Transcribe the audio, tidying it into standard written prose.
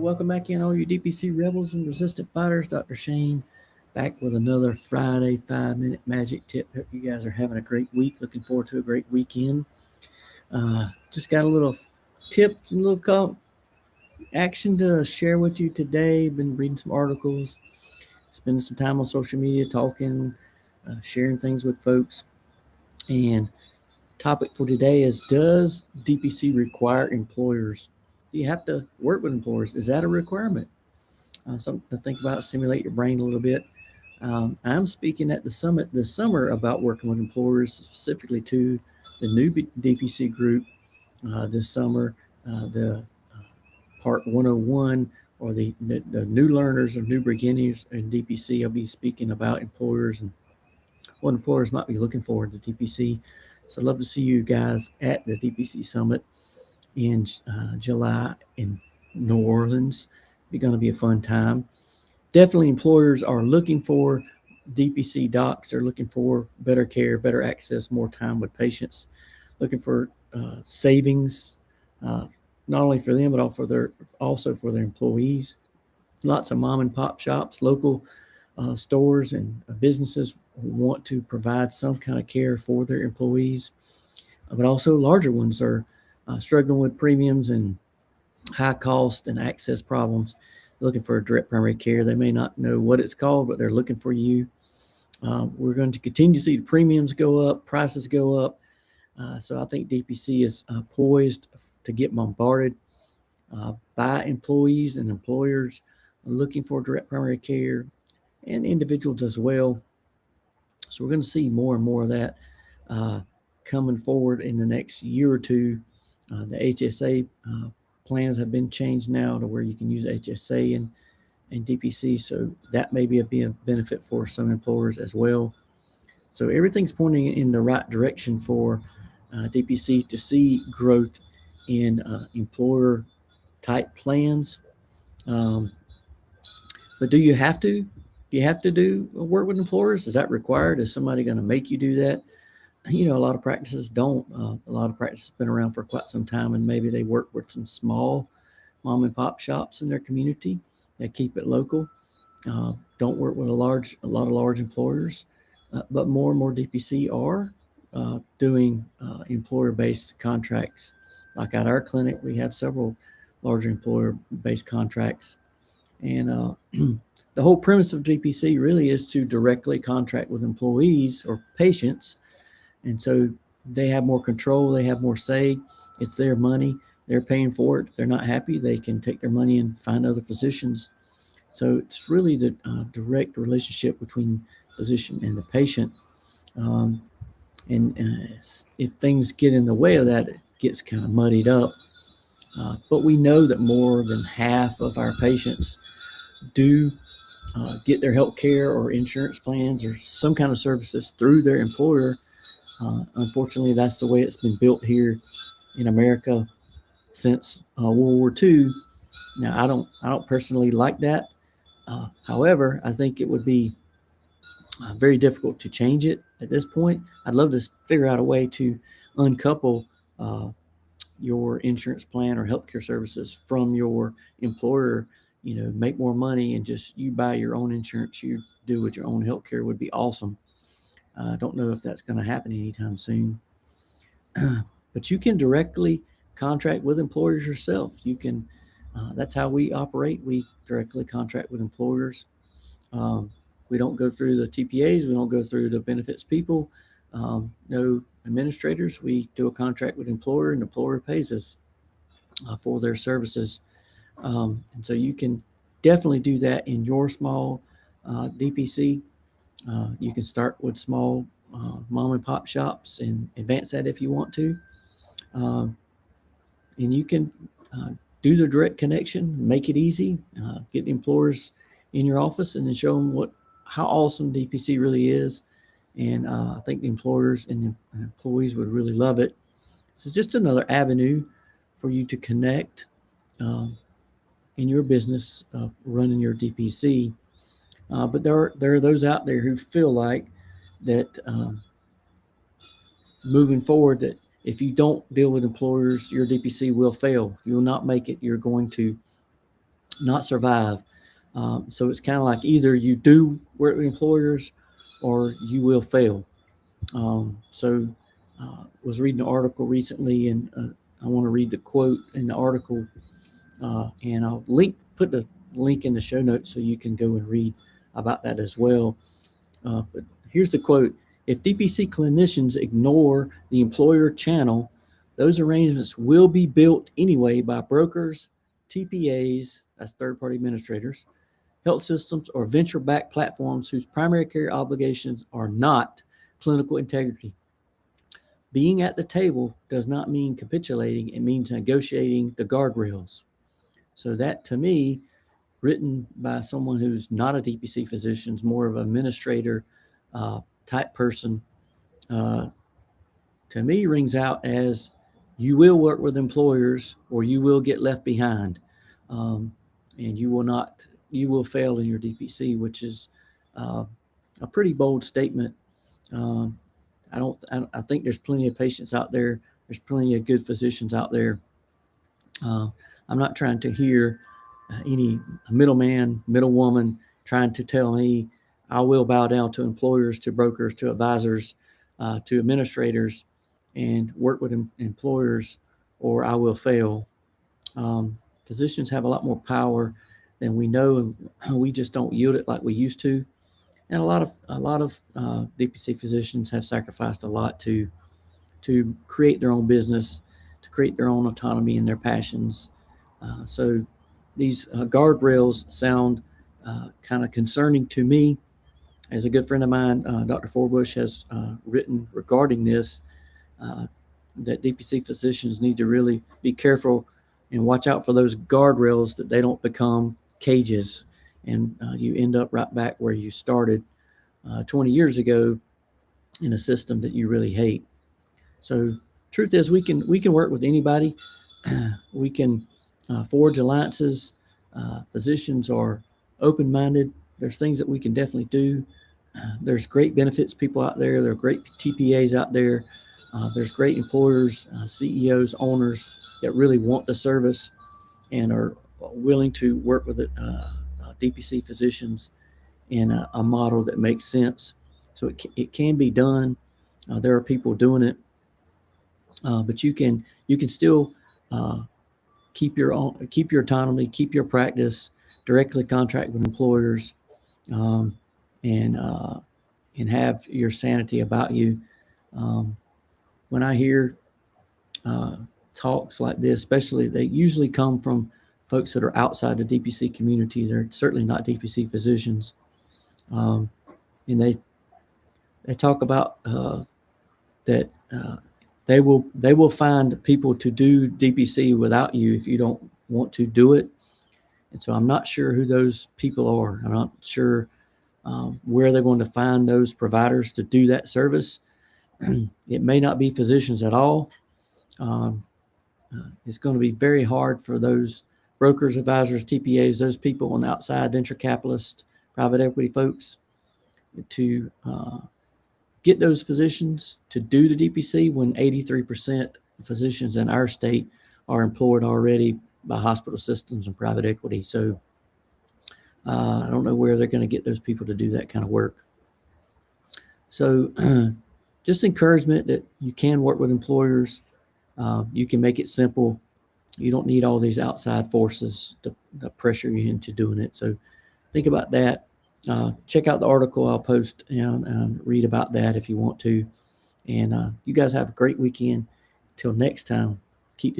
welcome back in all you DPC rebels and resistant fighters. Dr. Shane back with another Friday 5-minute magic tip. Hope you guys are having a great week. Looking forward to a great weekend. Just got a little tips and a little action to share with you today. Been reading some articles, spending some time on social media, talking, sharing things with folks. And topic for today is, does DPC require employers? Do you have to work with employers? Is that a requirement? Something to think about, stimulate your brain a little bit. I'm speaking at the summit this summer about working with employers, specifically to the new DPC group this summer, the part 101, or the new learners or new beginners in DPC. I'll be speaking about employers and what employers might be looking for in the DPC. So I'd love to see you guys at the DPC Summit in July in New Orleans. It's going to be a fun time. Definitely employers are looking for DPC docs. They're looking for better care, better access, more time with patients, looking for savings, not only for them, but also for their employees. Lots of mom and pop shops, local stores and businesses want to provide some kind of care for their employees, but also larger ones are struggling with premiums and high cost and access problems, looking for direct primary care. They may not know what it's called, but they're looking for you. We're going to continue to see the premiums go up, prices go up. So I think DPC is poised to get bombarded by employees and employers looking for direct primary care, and individuals as well. So we're going to see more and more of that coming forward in the next year or two. The HSA plans have been changed now to where you can use HSA and DPC, so that may be a benefit for some employers as well. So everything's pointing in the right direction for DPC to see growth in employer type plans. But do you have to? Do you have to do work with employers? Is that required? Is somebody going to make you do that? A lot of practices don't. A lot of practices have been around for quite some time, and maybe they work with some small mom and pop shops in their community that keep it local. Don't work with a lot of large employers, but more and more DPC are doing employer-based contracts. Like at our clinic, we have several larger employer-based contracts, and the whole premise of DPC really is to directly contract with employees or patients. And so they have more control, they have more say. It's their money, they're paying for it. If they're not happy, they can take their money and find other physicians. So it's really the direct relationship between physician and the patient. And if things get in the way of that, it gets kind of muddied up. But we know that more than half of our patients do get their health care or insurance plans or some kind of services through their employer. Unfortunately, that's the way it's been built here in America since World War II. Now, I don't personally like that. However, I think it would be very difficult to change it at this point. I'd love to figure out a way to uncouple your insurance plan or healthcare services from your employer. Make more money and just you buy your own insurance, you do with your own healthcare would be awesome. I don't know if that's going to happen anytime soon. But you can directly contract with employers yourself. You can. That's how we operate. We directly contract with employers. We don't go through the TPAs. We don't go through the benefits people. No administrators. We do a contract with employer, and the employer pays us for their services. And so you can definitely do that in your small DPC. You can start with small mom and pop shops and advance that if you want to. And you can do the direct connection, make it easy, get employers in your office and then show them how awesome DPC really is. And I think the employers and the employees would really love it. So just another avenue for you to connect in your business running your DPC. But there are those out there who feel like that moving forward, that if you don't deal with employers, your DPC will fail. You will not make it. You're going to not survive. So it's kind of like either you do work with employers or you will fail. So was reading an article recently, and I want to read the quote in the article, and I'll put the link in the show notes so you can go and read about that as well. But here's the quote: "If DPC clinicians ignore the employer channel, those arrangements will be built anyway by brokers, TPAs, that's third-party administrators, health systems, or venture-backed platforms whose primary care obligations are not clinical integrity. Being at the table does not mean capitulating, it means negotiating the guardrails." So that, to me, written by someone who's not a DPC physician, is more of an administrator type person, uh, to me rings out as you will work with employers or you will get left behind, um, and you will fail in your DPC, which is uh, a pretty bold statement. Um, I think there's plenty of patients out there. There's plenty of good physicians out there. Uh, I'm not trying to hear any middleman, middlewoman trying to tell me I will bow down to employers, to brokers, to advisors, to administrators, and work with employers, or I will fail. Physicians have a lot more power than we know, and we just don't yield it like we used to. And a lot of DPC physicians have sacrificed a lot to create their own business, to create their own autonomy and their passions. So these guardrails sound kind of concerning to me. As a good friend of mine, Dr. Forbush, has written regarding this, uh, that DPC physicians need to really be careful and watch out for those guardrails, that they don't become cages and you end up right back where you started 20 years ago in a system that you really hate. So truth is, we can work with anybody. We can forge alliances. Physicians are open-minded. There's things that we can definitely do. There's great benefits people out there. There are great TPAs out there. There's great employers, CEOs, owners that really want the service and are willing to work with DPC physicians in a model that makes sense. So it can be done. There are people doing it, but you can still keep your autonomy, keep your practice, directly contract with employers, um, and have your sanity about you. When I hear talks like this, especially, they usually come from folks that are outside the DPC community. They're certainly not DPC physicians, and they talk about that they will find people to do DPC without you if you don't want to do it. And so I'm not sure who those people are. I'm not sure where they're going to find those providers to do that service. It may not be physicians at all. It's going to be very hard for those brokers, advisors, TPAs, those people on the outside, venture capitalists, private equity folks, to get those physicians to do the DPC when 83% of physicians in our state are employed already by hospital systems and private equity. So I don't know where they're going to get those people to do that kind of work. So just encouragement that you can work with employers. You can make it simple. You don't need all these outside forces to pressure you into doing it. So think about that. Check out the article I'll post and read about that if you want to. And you guys have a great weekend. Till next time.